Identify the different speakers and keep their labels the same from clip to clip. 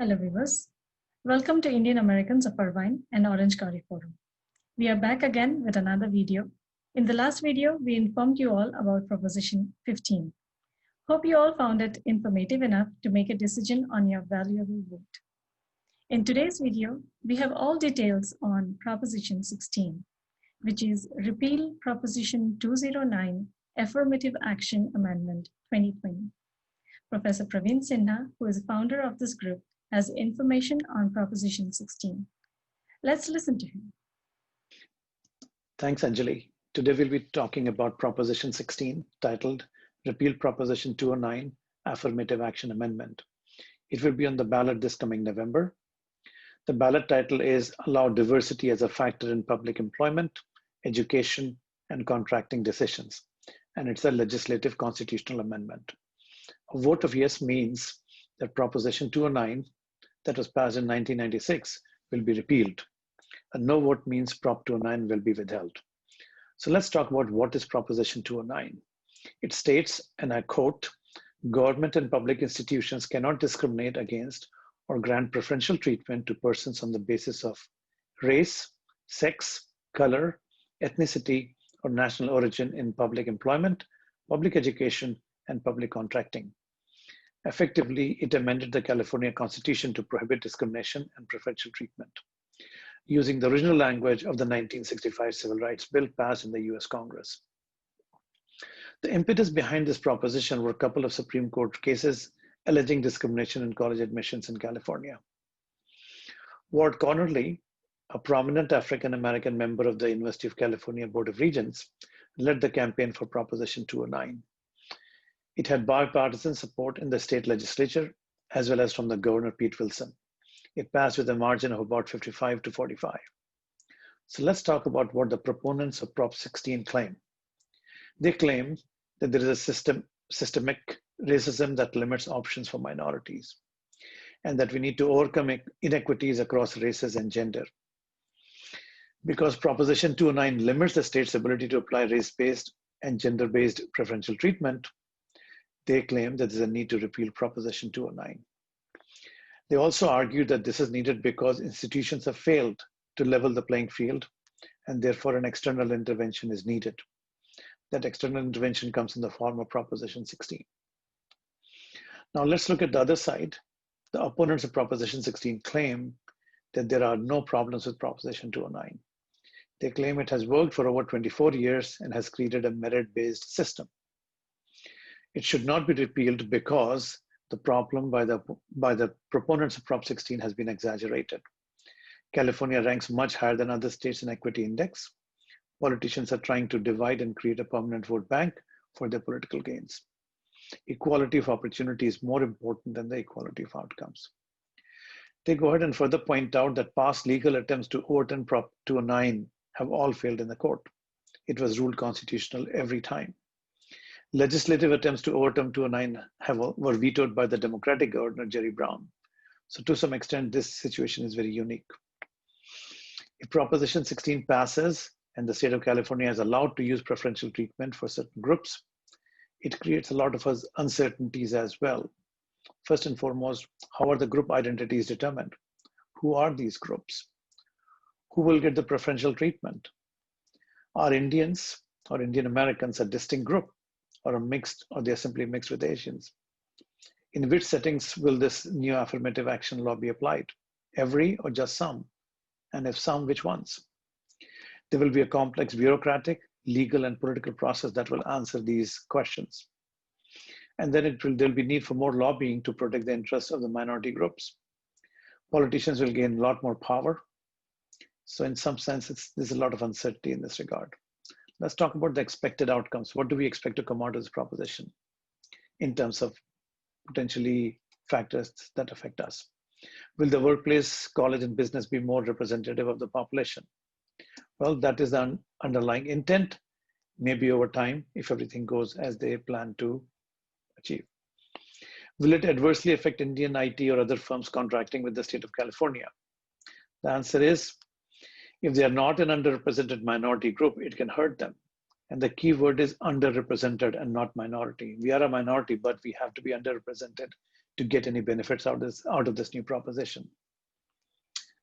Speaker 1: Hello viewers, welcome to Indian Americans of Irvine and Orange County Forum. We are back again with another video. In the last video, we informed you all about Proposition 15. Hope you all found it informative enough to make a decision on your valuable vote. In today's video, we have all details on Proposition 16, which is Repeal Proposition 209 Affirmative Action Amendment 2020. Professor Praveen Sinha, who is founder of this group, has information on Proposition 16. Let's listen to him.
Speaker 2: Thanks, Anjali. Today we'll be talking about Proposition 16, titled Repeal Proposition 209, Affirmative Action Amendment. It will be on the ballot this coming November. The ballot title is Allow Diversity as a Factor in Public Employment, Education, and Contracting Decisions, and it's a legislative constitutional amendment. A vote of yes means that Proposition 209, that was passed in 1996, will be repealed. A no vote means Prop 209 will be withheld. So let's talk about what is Proposition 209. It states, and I quote, government and public institutions cannot discriminate against or grant preferential treatment to persons on the basis of race, sex, color, ethnicity, or national origin in public employment, public education, and public contracting. Effectively, it amended the California Constitution to prohibit discrimination and preferential treatment, using the original language of the 1965 Civil Rights Bill passed in the US Congress. The impetus behind this proposition were a couple of Supreme Court cases alleging discrimination in college admissions in California. Ward Connerly, a prominent African-American member of the University of California Board of Regents, led the campaign for Proposition 209. It had bipartisan support in the state legislature, as well as from the Governor Pete Wilson. It passed with a margin of about 55 to 45. So let's talk about what the proponents of Prop 16 claim. They claim that there is a systemic racism that limits options for minorities, and that we need to overcome inequities across races and gender. Because Proposition 209 limits the state's ability to apply race-based and gender-based preferential treatment, they claim that there's a need to repeal Proposition 209. They also argued that this is needed because institutions have failed to level the playing field, and therefore an external intervention is needed. That external intervention comes in the form of Proposition 16. Now let's look at the other side. The opponents of Proposition 16 claim that there are no problems with Proposition 209. They claim it has worked for over 24 years and has created a merit-based system. It should not be repealed because the problem by the proponents of Prop 16 has been exaggerated. California ranks much higher than other states in equity index. Politicians are trying to divide and create a permanent vote bank for their political gains. Equality of opportunity is more important than the equality of outcomes. They go ahead and further point out that past legal attempts to overturn Prop 209 have all failed in the court. It was ruled constitutional every time. Legislative attempts to overturn 209 were vetoed by the Democratic Governor, Jerry Brown. So to some extent, this situation is very unique. If Proposition 16 passes and the state of California is allowed to use preferential treatment for certain groups, it creates a lot of uncertainties as well. First and foremost, how are the group identities determined? Who are these groups? Who will get the preferential treatment? Are Indians or Indian Americans a distinct group, or they're simply mixed with Asians? In which settings will this new affirmative action law be applied? Every or just some? And if some, which ones? There will be a complex bureaucratic, legal, and political process that will answer these questions. And then there'll be need for more lobbying to protect the interests of the minority groups. Politicians will gain a lot more power. So in some sense, there's a lot of uncertainty in this regard. Let's talk about the expected outcomes. What do we expect to come out of this proposition in terms of potentially factors that affect us? Will the workplace, college, and business be more representative of the population? Well, that is the underlying intent, maybe over time, if everything goes as they plan to achieve. Will it adversely affect Indian IT or other firms contracting with the state of California? The answer is, if they are not an underrepresented minority group, it can hurt them. And the key word is underrepresented and not minority. We are a minority, but we have to be underrepresented to get any benefits out of this new proposition.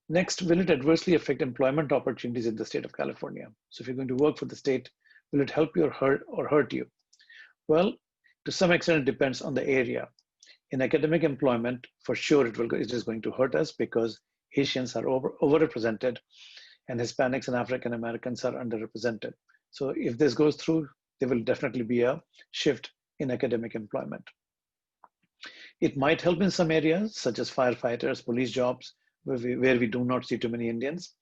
Speaker 2: Next, will it adversely affect employment opportunities in the state of California? So if you're going to work for the state, will it help you or hurt you? Well, to some extent, it depends on the area. In academic employment, for sure, it is going to hurt us because Asians are overrepresented and Hispanics and African Americans are underrepresented. So if this goes through, there will definitely be a shift in academic employment. It might help in some areas, such as firefighters, police jobs, where we do not see too many Indians,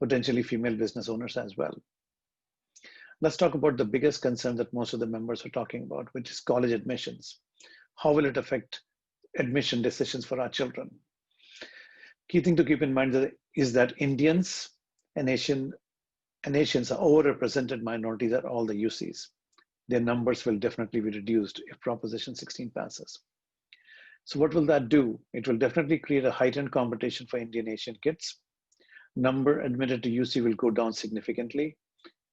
Speaker 2: potentially female business owners as well. Let's talk about the biggest concern that most of the members are talking about, which is college admissions. How will it affect admission decisions for our children? Key thing to keep in mind is that Indians and Asians are overrepresented minorities at all the UCs. Their numbers will definitely be reduced if Proposition 16 passes. So what will that do? It will definitely create a heightened competition for Indian Asian kids. Number admitted to UC will go down significantly,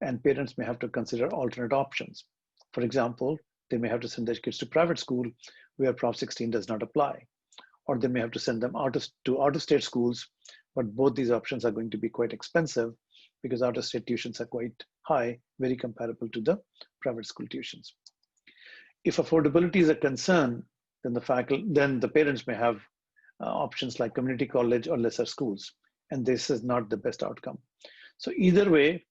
Speaker 2: and parents may have to consider alternate options. For example, they may have to send their kids to private school where Prop 16 does not apply, or they may have to send them to out-of-state schools, but both these options are going to be quite expensive because out-of-state tuitions are quite high, very comparable to the private school tuitions. If affordability is a concern, then the parents may have options like community college or lesser schools, and this is not the best outcome. So either way,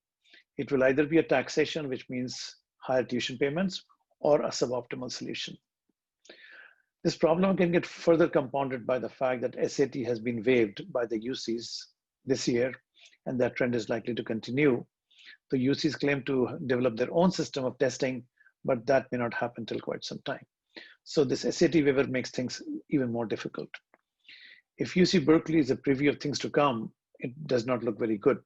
Speaker 2: it will either be a taxation, which means higher tuition payments, or a suboptimal solution. This problem can get further compounded by the fact that SAT has been waived by the UCs this year, and that trend is likely to continue. The UCs claim to develop their own system of testing, but that may not happen till quite some time. So this SAT waiver makes things even more difficult. If UC Berkeley is a preview of things to come, it does not look very good.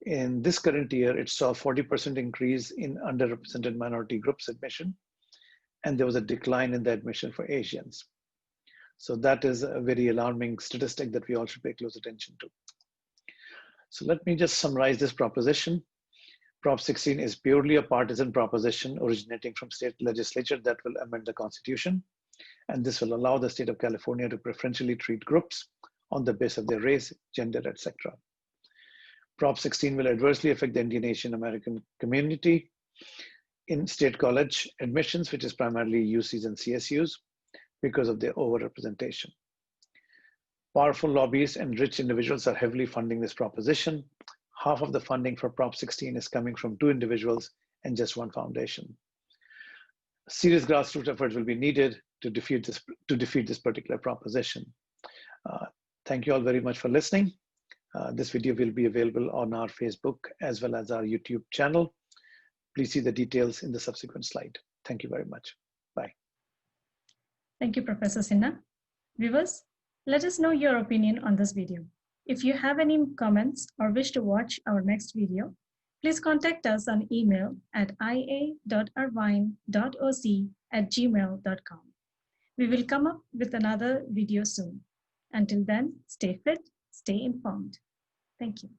Speaker 2: In this current year, it saw a 40% increase in underrepresented minority groups admission, and there was a decline in the admission for Asians. So that is a very alarming statistic that we all should pay close attention to. So let me just summarize this proposition. Prop 16 is purely a partisan proposition originating from state legislature that will amend the Constitution. And this will allow the state of California to preferentially treat groups on the basis of their race, gender, etc. Prop 16 will adversely affect the Indian Asian American community in state college admissions, which is primarily UCs and CSUs, because of their overrepresentation. Powerful lobbyists and rich individuals are heavily funding this proposition. Half of the funding for Prop 16 is coming from 2 individuals and just 1 foundation. Serious grassroots efforts will be needed to defeat this particular proposition. Thank you all very much for listening. This video will be available on our Facebook as well as our YouTube channel. Please see the details in the subsequent slide. Thank you very much. Bye.
Speaker 1: Thank you, Professor Sinha. Viewers, let us know your opinion on this video. If you have any comments or wish to watch our next video, please contact us on email at ia.irvine.oc@gmail.com. We will come up with another video soon. Until then, stay fit, stay informed. Thank you.